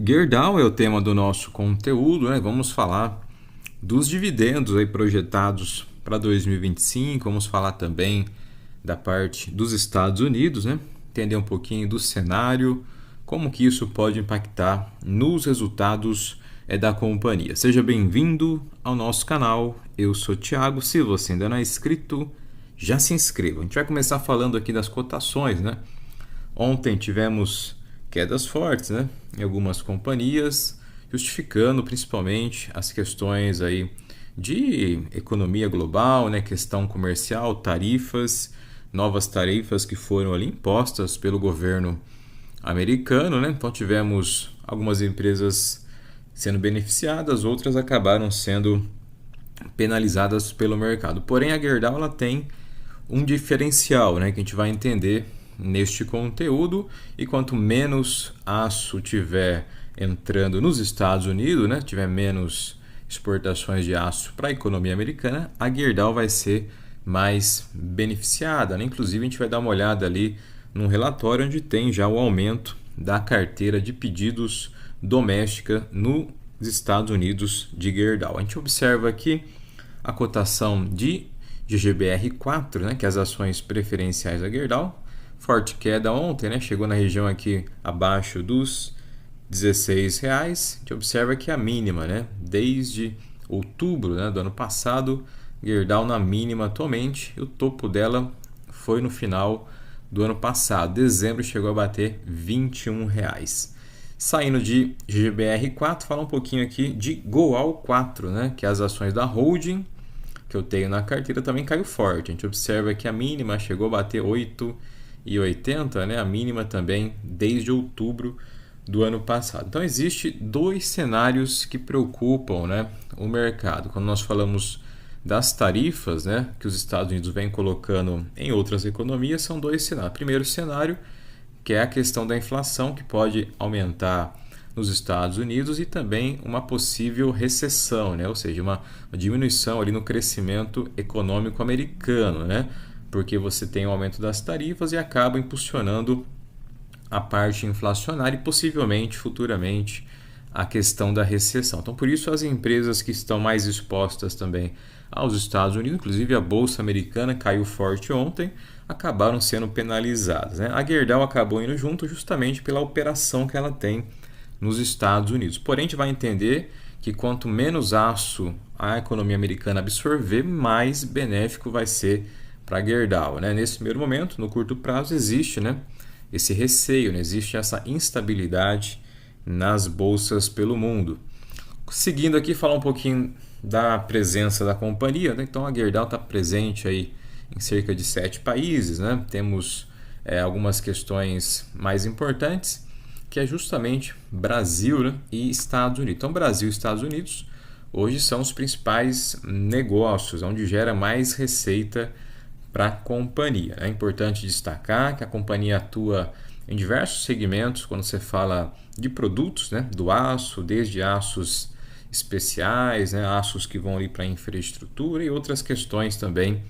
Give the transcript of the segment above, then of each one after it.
Gerdau é o tema do nosso conteúdo, né? Vamos falar dos dividendos aí projetados para 2025, vamos falar também da parte dos Estados Unidos, né? Entender um pouquinho do cenário, como que isso pode impactar nos resultados da companhia. Seja bem-vindo ao nosso canal, eu sou o Thiago, se você ainda não é inscrito, já se inscreva. A gente vai começar falando aqui das cotações, né? Ontem tivemos quedas fortes, né, em algumas companhias, justificando principalmente as questões aí de economia global, né, questão comercial, tarifas, novas tarifas que foram ali impostas pelo governo americano, né? Então tivemos algumas empresas sendo beneficiadas, outras acabaram sendo penalizadas pelo mercado. Porém, a Gerdau ela tem um diferencial, né, que a gente vai entender neste conteúdo, e quanto menos aço tiver entrando nos Estados Unidos, né, tiver menos exportações de aço para a economia americana, a Gerdau vai ser mais beneficiada, né? Inclusive a gente vai dar uma olhada ali num relatório onde tem já o aumento da carteira de pedidos doméstica nos Estados Unidos de Gerdau. A gente observa aqui a cotação de GGBR4, né, que é as ações preferenciais da Gerdau. Forte queda ontem, né? Chegou na região aqui abaixo dos R$16. A gente observa que a mínima, né? Desde outubro, né, do ano passado, Gerdau na mínima atualmente. E o topo dela foi no final do ano passado. Dezembro chegou a bater R$21. Saindo de GBR4, fala um pouquinho aqui de Goal4, né? Que é as ações da holding que eu tenho na carteira também caiu forte. A gente observa que a mínima chegou a bater 8,80, né? A mínima também desde outubro do ano passado. Então existe dois cenários que preocupam, né, o mercado. Quando nós falamos das tarifas, né, que os Estados Unidos vêm colocando em outras economias, são dois cenários. Primeiro cenário, que é a questão da inflação, que pode aumentar nos Estados Unidos, e também uma possível recessão, né? Ou seja, uma diminuição ali no crescimento econômico americano, né? Porque você tem o aumento das tarifas e acaba impulsionando a parte inflacionária e possivelmente, futuramente, a questão da recessão. Então, por isso, as empresas que estão mais expostas também aos Estados Unidos, inclusive a Bolsa Americana caiu forte ontem, acabaram sendo penalizadas, né? A Gerdau acabou indo junto justamente pela operação que ela tem nos Estados Unidos. Porém, a gente vai entender que quanto menos aço a economia americana absorver, mais benéfico vai ser para a Gerdau, né? Nesse primeiro momento, no curto prazo, existe, né, esse receio, né? Existe essa instabilidade nas bolsas pelo mundo. Seguindo aqui, falar um pouquinho da presença da companhia, né? Então a Gerdau está presente aí em cerca de 7 países, né? Temos algumas questões mais importantes, que é justamente Brasil, né, e Estados Unidos. Então, Brasil e Estados Unidos hoje são os principais negócios, onde gera mais receita para a companhia. É importante destacar que a companhia atua em diversos segmentos quando você fala de produtos, né, do aço, desde aços especiais, né, aços que vão ali para infraestrutura e outras questões também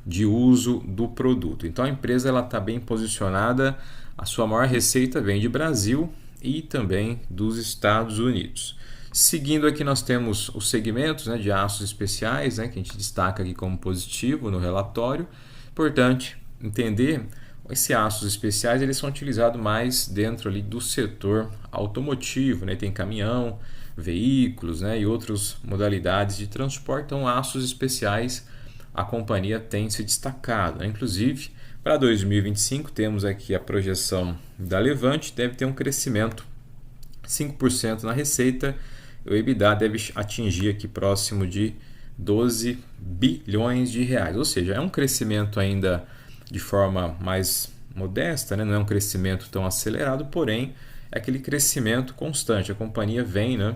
de uso do produto. Então a empresa está bem posicionada, a sua maior receita vem de Brasil e também dos Estados Unidos. Seguindo aqui nós temos os segmentos, né, de aços especiais, né, que a gente destaca aqui como positivo no relatório. Importante entender, esses aços especiais eles são utilizados mais dentro ali do setor automotivo, né, tem caminhão, veículos, né, e outras modalidades de transporte. Então aços especiais a companhia tem se destacado, né? Inclusive para 2025 temos aqui a projeção da Levante, deve ter um crescimento 5% na receita, o EBITDA deve atingir aqui próximo de 12 bilhões de reais, ou seja, é um crescimento ainda de forma mais modesta, né? Não é um crescimento tão acelerado, porém é aquele crescimento constante. A companhia vem, né,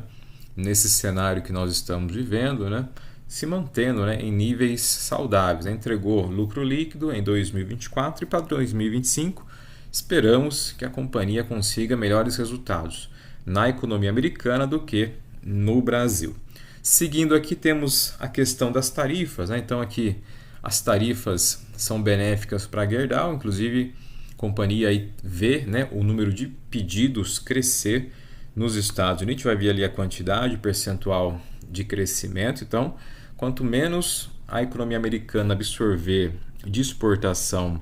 nesse cenário que nós estamos vivendo, né, se mantendo, né, em níveis saudáveis, né? Entregou lucro líquido em 2024 e para 2025 esperamos que a companhia consiga melhores resultados na economia americana do que no Brasil. Seguindo aqui temos a questão das tarifas, né? Então aqui as tarifas são benéficas para a Gerdau, inclusive a companhia aí vê, né, o número de pedidos crescer nos Estados Unidos, vai ver ali a quantidade percentual de crescimento. Então, quanto menos a economia americana absorver de exportação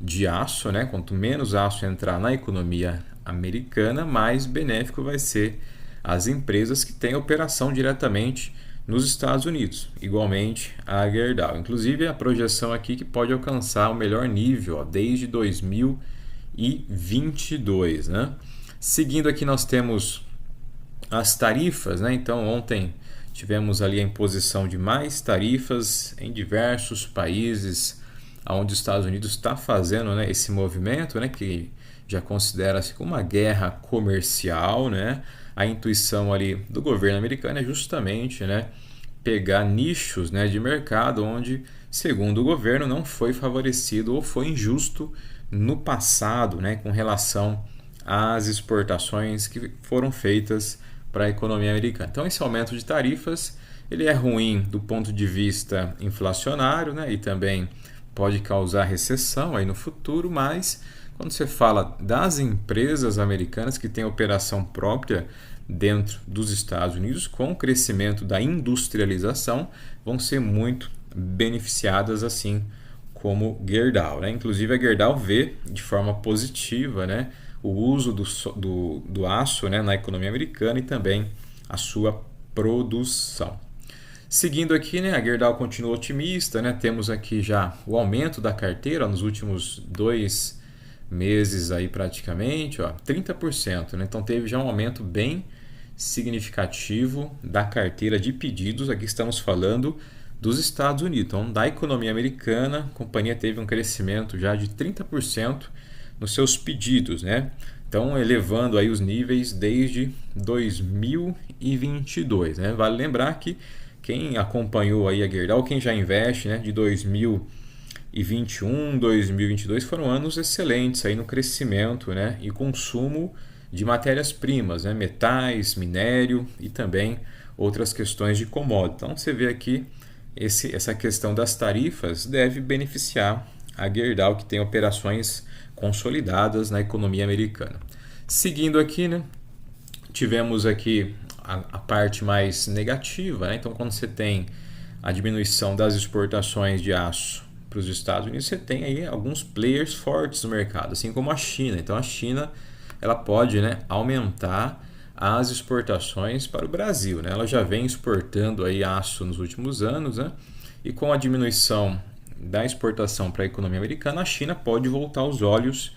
de aço, né, quanto menos aço entrar na economia americana, mais benéfico vai ser as empresas que têm operação diretamente nos Estados Unidos, igualmente a Gerdau. Inclusive a projeção aqui que pode alcançar o melhor nível desde 2022, né? Seguindo aqui nós temos as tarifas, né? Então ontem tivemos ali a imposição de mais tarifas em diversos países, onde os Estados Unidos está fazendo, né, esse movimento, né, que já considera-se como uma guerra comercial, né? A intuição ali do governo americano é justamente, né, pegar nichos, né, de mercado onde, segundo o governo, não foi favorecido ou foi injusto no passado, né, com relação às exportações que foram feitas para a economia americana. Então esse aumento de tarifas ele é ruim do ponto de vista inflacionário, né, e também pode causar recessão aí no futuro, mas quando você fala das empresas americanas que têm operação própria dentro dos Estados Unidos, com o crescimento da industrialização, vão ser muito beneficiadas, assim como Gerdau, né? Inclusive a Gerdau vê de forma positiva, né, o uso do aço, né, na economia americana e também a sua produção. Seguindo aqui, né, a Gerdau continua otimista, né? Temos aqui já o aumento da carteira nos últimos 2 meses aí praticamente, 30%, né? Então teve já um aumento bem significativo da carteira de pedidos. Aqui estamos falando dos Estados Unidos, então da economia americana, a companhia teve um crescimento já de 30% nos seus pedidos, né? Então elevando aí os níveis desde 2022, né? Vale lembrar que quem acompanhou aí a Gerdau, quem já investe, né, de 2021, 2022 foram anos excelentes aí no crescimento, né, e consumo de matérias-primas, né, metais, minério e também outras questões de commodities. Então você vê aqui essa questão das tarifas deve beneficiar a Gerdau, que tem operações consolidadas na economia americana. Seguindo aqui, né, tivemos aqui a parte mais negativa, né? Então, quando você tem a diminuição das exportações de aço para os Estados Unidos, você tem aí alguns players fortes no mercado, assim como a China. Então, a China ela pode, né, aumentar as exportações para o Brasil, né? Ela já vem exportando aí aço nos últimos anos, né? E com a diminuição da exportação para a economia americana, a China pode voltar os olhos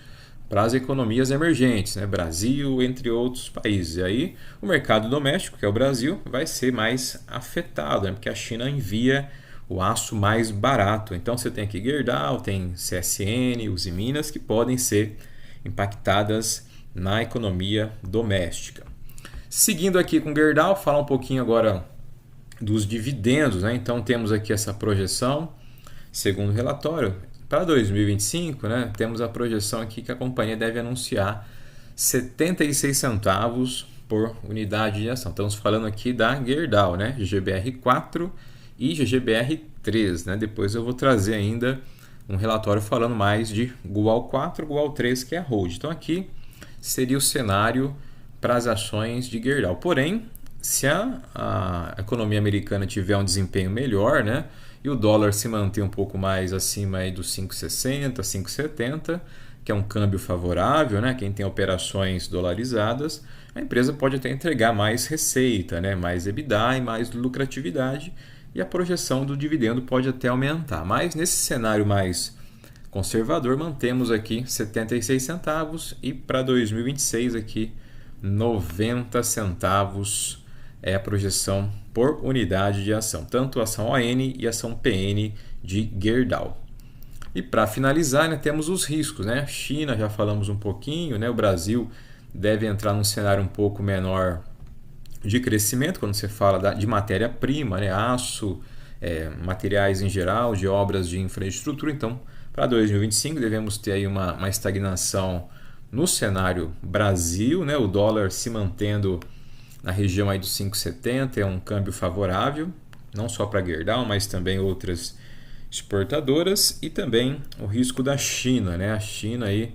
para as economias emergentes, né? Brasil, entre outros países. E aí o mercado doméstico, que é o Brasil, vai ser mais afetado, né? Porque a China envia o aço mais barato. Então você tem aqui Gerdau, tem CSN, Usiminas, que podem ser impactadas na economia doméstica. Seguindo aqui com Gerdau, falar um pouquinho agora dos dividendos, né? Então temos aqui essa projeção, segundo o relatório, para 2025, né, temos a projeção aqui que a companhia deve anunciar 76 centavos por unidade de ação. Estamos falando aqui da Gerdau, né, GGBR4 e GGBR3. Né? Depois eu vou trazer ainda um relatório falando mais de Gual 4 e Gual 3, que é a hold. Então aqui seria o cenário para as ações de Gerdau. Porém, se a economia americana tiver um desempenho melhor, né, e o dólar se manter um pouco mais acima aí dos 5,60, 5,70, que é um câmbio favorável, né? Quem tem operações dolarizadas, a empresa pode até entregar mais receita, né? Mais EBITDA e mais lucratividade, e a projeção do dividendo pode até aumentar. Mas nesse cenário mais conservador, mantemos aqui 76 centavos e para 2026 aqui 90 centavos é a projeção por unidade de ação, tanto a ação ON e a ação PN de Gerdau. E para finalizar, né, temos os riscos, né? China, já falamos um pouquinho, né? O Brasil deve entrar num cenário um pouco menor de crescimento, quando você fala de matéria-prima, né? Aço, materiais em geral, de obras de infraestrutura. Então, para 2025 devemos ter aí uma estagnação no cenário Brasil, né? O dólar se mantendo na região aí dos 5,70 é um câmbio favorável, não só para Gerdau, mas também outras exportadoras, e também o risco da China, né? A China aí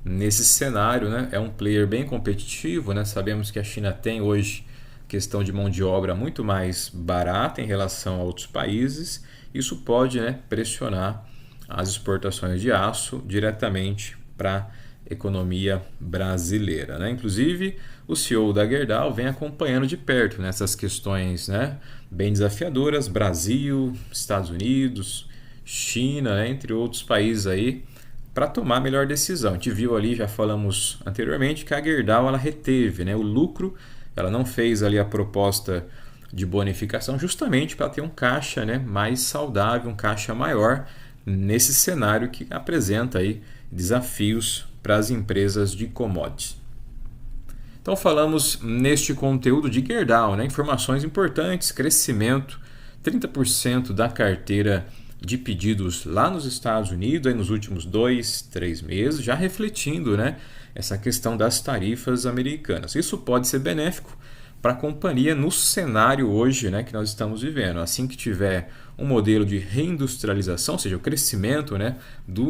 nesse cenário, né, é um player bem competitivo, né? Sabemos que a China tem hoje questão de mão de obra muito mais barata em relação a outros países. Isso pode, né, pressionar as exportações de aço diretamente para a economia brasileira, né? Inclusive, o CEO da Gerdau vem acompanhando de perto nessas questões, né, bem desafiadoras, Brasil, Estados Unidos, China, né, entre outros países aí, para tomar a melhor decisão. A gente viu ali, já falamos anteriormente, que a Gerdau ela reteve, né, o lucro, ela não fez ali a proposta de bonificação justamente para ter um caixa, né, mais saudável, um caixa maior nesse cenário que apresenta aí desafios para as empresas de commodities. Então falamos neste conteúdo de Gerdau, né, informações importantes, crescimento, 30% da carteira de pedidos lá nos Estados Unidos aí nos últimos 2-3 meses, já refletindo, né, essa questão das tarifas americanas. Isso pode ser benéfico para a companhia no cenário hoje, né, que nós estamos vivendo. Assim que tiver um modelo de reindustrialização, ou seja, o crescimento, né,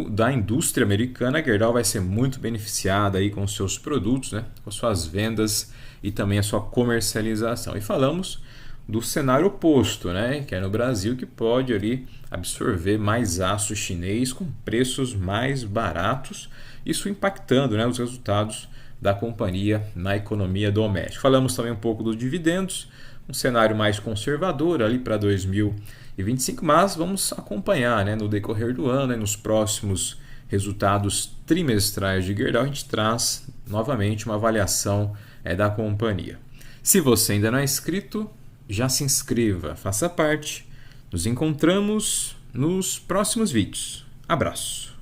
da indústria americana, a Gerdau vai ser muito beneficiada aí com os seus produtos, né, com suas vendas e também a sua comercialização. E falamos do cenário oposto, né, que é no Brasil, que pode ali absorver mais aço chinês com preços mais baratos, isso impactando, né, os resultados da companhia na economia doméstica. Falamos também um pouco dos dividendos, um cenário mais conservador ali para 2025, mas vamos acompanhar, né, no decorrer do ano, nos próximos resultados trimestrais de Gerdau, a gente traz novamente uma avaliação da companhia. Se você ainda não é inscrito, já se inscreva, faça parte. Nos encontramos nos próximos vídeos. Abraço!